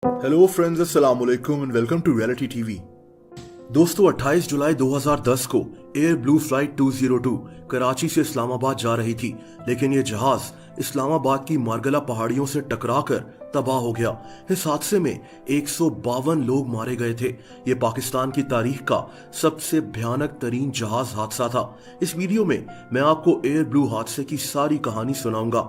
Hello friends, अस्सलाम वालेकुम and welcome to reality TV. दोस्तों, 28 जुलाई 2010 को एयर ब्लू फ्लाइट 202 कराची से इस्लामाबाद जा रही थी, लेकिन ये जहाज इस्लामाबाद की मारगला पहाड़ियों से टकराकर तबाह हो गया। इस हादसे में 152 लोग मारे गए थे। ये पाकिस्तान की तारीख का सबसे भयानक तरीन जहाज हादसा था। इस वीडियो में मैं आपको एयर ब्लू हादसे की सारी कहानी सुनाऊंगा।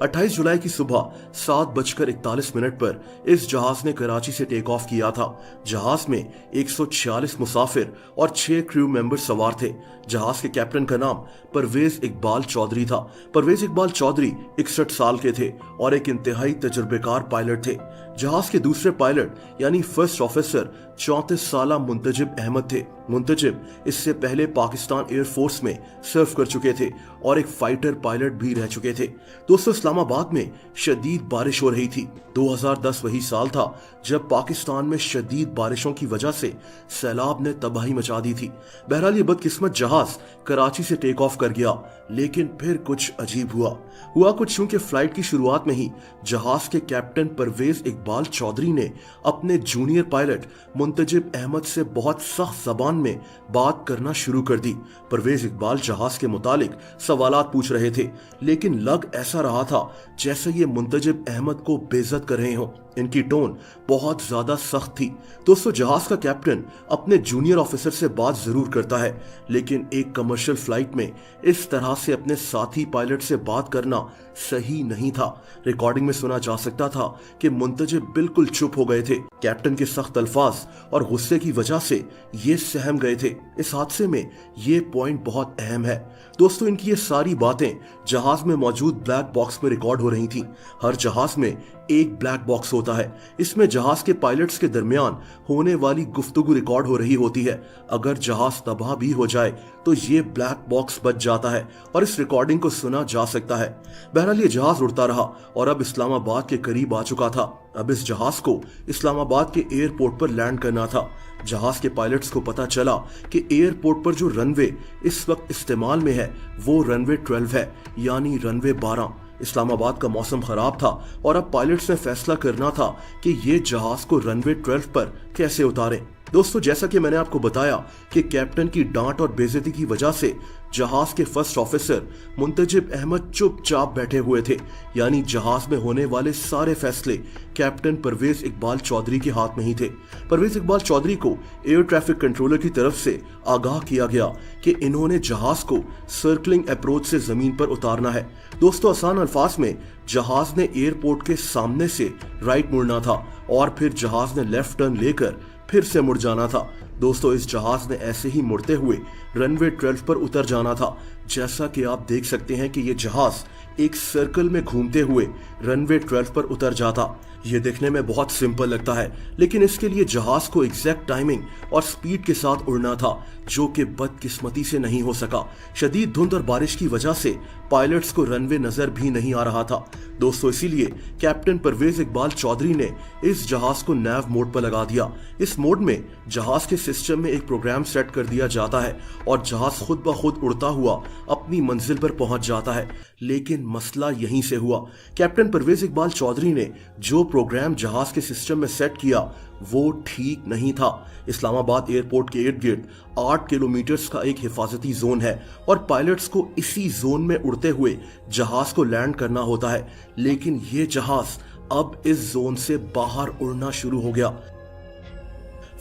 28 जुलाई की सुबह 7:41 पर इस जहाज ने कराची से टेक ऑफ किया था। जहाज में 146 मुसाफिर और 6 क्रू मेंबर सवार थे। जहाज के कैप्टन का नाम परवेज इकबाल चौधरी था। परवेज इकबाल चौधरी 61 साल के थे और एक इंतहाई तजुर्बेकार पायलट थे। जहाज के दूसरे पायलट यानी फर्स्ट ऑफिसर 34 साला मुंतजिब अहमद थे। मुंतजिब इससे पहले पाकिस्तान एयरफोर्स में सर्व कर चुके थे और एक फाइटर पायलट भी रह चुके थे। दोस्तों, इस्लामाबाद में शदीद बारिश हो रही थी। 2010 वही साल था जब पाकिस्तान में शदीद बारिशों की वजह से सैलाब ने तबाही मचा दी थी। बहरहाल ये बदकिस्मत जहाज कराची से टेक ऑफ कर गया, लेकिन फिर कुछ अजीब हुआ कुछ यूं कि फ्लाइट की शुरुआत में ही जहाज के कैप्टन परवेज इकबाल चौधरी ने अपने जूनियर पायलट मुंतजिब अहमद से बहुत सख्त जबान में बात करना शुरू कर दी। परवेज इकबाल जहाज के मुतालिक सवालात पूछ रहे थे, लेकिन लग ऐसा रहा था जैसे ये मुंतजिब अहमद को बेइज्जत कर रहे हों। इनकी टोन बहुत ज्यादा सख्त थी। दोस्तों, जहाज का कैप्टन अपने जूनियर ऑफिसर से बात जरूर करता है, लेकिन एक कमर्शियल फ्लाइट में इस तरह से अपने साथी पायलट से बात करना सही नहीं था। रिकॉर्डिंग में सुना जा सकता था कि मुंतजिब बिल्कुल चुप हो गए थे। कैप्टन के सख्त अल्फाज और गुस्से की वजह से ये सहम गए थे। इस हादसे में ये पॉइंट बहुत अहम है। दोस्तों, इनकी ये सारी बातें जहाज में मौजूद ब्लैक बॉक्स में रिकॉर्ड हो रही थी। हर जहाज में एक ब्लैक बॉक्स होता है। इसमें जहाज के पायलट्स के दरमियान होने वाली गुफ्तगू रिकॉर्ड हो रही होती है। अगर जहाज तबाह भी हो जाए तो ये ब्लैक बॉक्स बच जाता है और इस रिकॉर्डिंग को सुना जा सकता है। बहरहाल ये जहाज उड़ता रहा और अब इस्लामाबाद के करीब आ चुका था। अब इस जहाज को इस्लामाबाद के एयरपोर्ट पर लैंड करना था। जहाज के पायलट्स को पता चला कि एयरपोर्ट पर जो रनवे इस वक्त इस्तेमाल में है वो रनवे 12 है, यानी रनवे 12। इस्लामाबाद का मौसम खराब था और अब पायलट्स ने फैसला करना था कि ये जहाज को रनवे 12 पर कैसे उतारें। दोस्तों, जैसा कि मैंने आपको बताया कि कैप्टन की डांट और बेइज्जती की वजह से जहाज के फर्स्ट ऑफिसर मुंतजिब अहमद चुपचाप बैठे हुए थे, यानी जहाज में होने वाले सारे फैसले कैप्टन परवेज इकबाल चौधरी के हाथ में ही थे। परवेज इकबाल चौधरी को एयर ट्रैफिक कंट्रोलर की तरफ से आगाह किया गया कि इन्होंने जहाज को सर्कलिंग अप्रोच से जमीन पर उतारना है। दोस्तों, आसान अल्फाज में जहाज ने एयरपोर्ट के सामने से राइट मुड़ना था और फिर जहाज ने लेफ्ट टर्न लेकर फिर से मुड़ जाना था। दोस्तों, इस जहाज ने ऐसे ही मुड़ते हुए रनवे 12 पर उतर जाना था। जैसा कि आप देख सकते हैं कि ये जहाज एक सर्कल में घूमते हुए रनवे 12 पर उतर जाता। ये देखने में बहुत सिंपल लगता है, लेकिन इसके लिए जहाज को एग्जैक्ट टाइमिंग और स्पीड के साथ उड़ना था, जो कि बदकिस्मती से नहीं हो सका। शदीद धुंध और बारिश की वजह से पायलट्स को रनवे नजर भी नहीं आ रहा था। दोस्तों, इसीलिए कैप्टन परवेज इकबाल चौधरी ने इस जहाज को नैव मोड पर लगा दिया। इस मोड में जहाज के सिस्टम में एक प्रोग्राम सेट कर दिया जाता है और जहाज खुद ब खुद उड़ता हुआ अपनी मंजिल पर पहुंच जाता है। लेकिन मसला यहीं से हुआ। कैप्टन परवेज इकबाल चौधरी ने जो प्रोग्राम जहाज के सिस्टम में सेट किया वो ठीक नहीं था। इस्लामाबाद एयरपोर्ट के इर्द गिर्द 8 किलोमीटर का एक हिफाजती जोन है और पायलट्स को इसी जोन में उड़ते हुए जहाज को लैंड करना होता है, लेकिन ये जहाज अब इस जोन से बाहर उड़ना शुरू हो गया।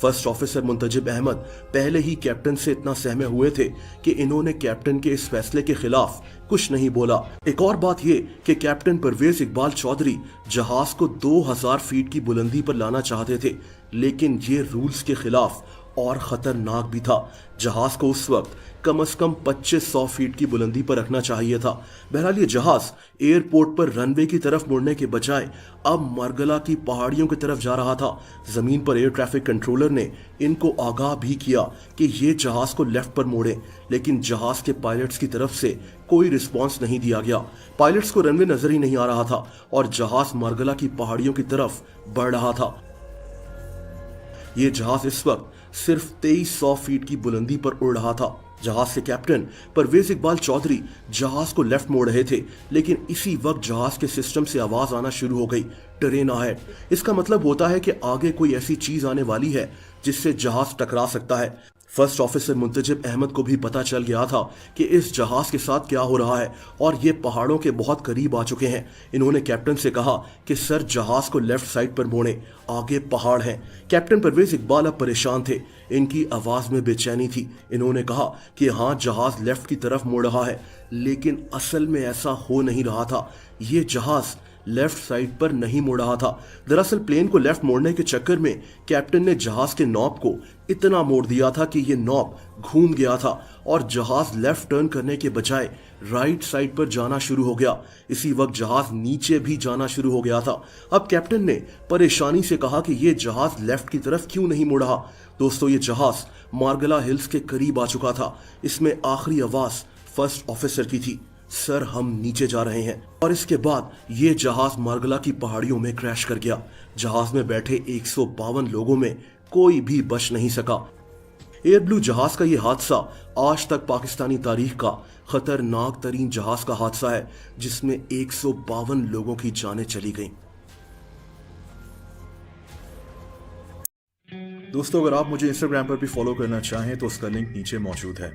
फर्स्ट ऑफिसर मुंतजिब अहमद पहले ही कैप्टन से इतना सहमे हुए थे कि इन्होंने कैप्टन के इस फैसले के खिलाफ कुछ नहीं बोला। एक और बात ये कि कैप्टन परवेज इकबाल चौधरी जहाज को 2000 फीट की बुलंदी पर लाना चाहते थे, लेकिन ये रूल्स के खिलाफ और खतरनाक भी था। जहाज को उस वक्त कम से कम 2500 फीट की बुलंदी पर रखना चाहिए था। बहरहाल ये जहाज एयरपोर्ट पर रनवे की तरफ मुड़ने के बजाय अब मारगला की पहाड़ियों की तरफ जा रहा था। जमीन पर एयर ट्रैफिक कंट्रोलर ने इनको आगाह भी किया कि ये जहाज को लेफ्ट पर मोड़े, लेकिन जहाज के पायलट्स की तरफ से कोई रिस्पॉन्स नहीं दिया गया। पायलट्स को रनवे नजर ही नहीं आ रहा था और जहाज मारगला की पहाड़ियों की तरफ बढ़ रहा था। ये जहाज इस वक्त सिर्फ 2300 फीट की बुलंदी पर उड़ रहा था। जहाज के कैप्टन परवेज इकबाल चौधरी जहाज को लेफ्ट मोड़ रहे थे, लेकिन इसी वक्त जहाज के सिस्टम से आवाज आना शुरू हो गई, टरेन अहेड। इसका मतलब होता है कि आगे कोई ऐसी चीज आने वाली है जिससे जहाज टकरा सकता है। फर्स्ट ऑफिसर मुंतजिब अहमद को भी पता चल गया था कि इस जहाज के साथ क्या हो रहा है और ये पहाड़ों के बहुत करीब आ चुके हैं। इन्होंने कैप्टन से कहा कि सर जहाज को लेफ्ट साइड पर मोड़ें, आगे पहाड़ हैं। कैप्टन परवेज इकबाल अब परेशान थे, इनकी आवाज में बेचैनी थी। इन्होंने कहा कि हाँ जहाज लेफ्ट की तरफ मुड़ रहा है, लेकिन असल में ऐसा हो नहीं रहा था। ये जहाज लेफ्ट साइड पर नहीं मुड़ रहा था। दरअसल प्लेन को लेफ्ट मोड़ने के चक्कर में कैप्टन ने जहाज के नॉब को इतना मोड़ दिया था कि ये नॉब घूम गया था और जहाज लेफ्ट टर्न करने के बजाय राइट साइड पर जाना शुरू हो गया। इसी वक्त जहाज नीचे भी जाना शुरू हो गया था। अब कैप्टन ने परेशानी से कहा कि ये जहाज लेफ्ट की तरफ क्यों नहीं मुड़ रहा। दोस्तों, ये जहाज मार्गला हिल्स के करीब आ चुका था। इसमें आखिरी आवाज फर्स्ट ऑफिसर की थी, सर हम नीचे जा रहे हैं। और इसके बाद ये जहाज मार्गला की पहाड़ियों में क्रैश कर गया। जहाज में बैठे 152 लोगों में कोई भी बच नहीं सका। एयर ब्लू जहाज का ये हादसा आज तक पाकिस्तानी तारीख का खतरनाक तरीन जहाज का हादसा है, जिसमें 152 लोगों की जानें चली गईं। दोस्तों, अगर आप मुझे इंस्टाग्राम पर भी फॉलो करना चाहें तो उसका लिंक नीचे मौजूद है।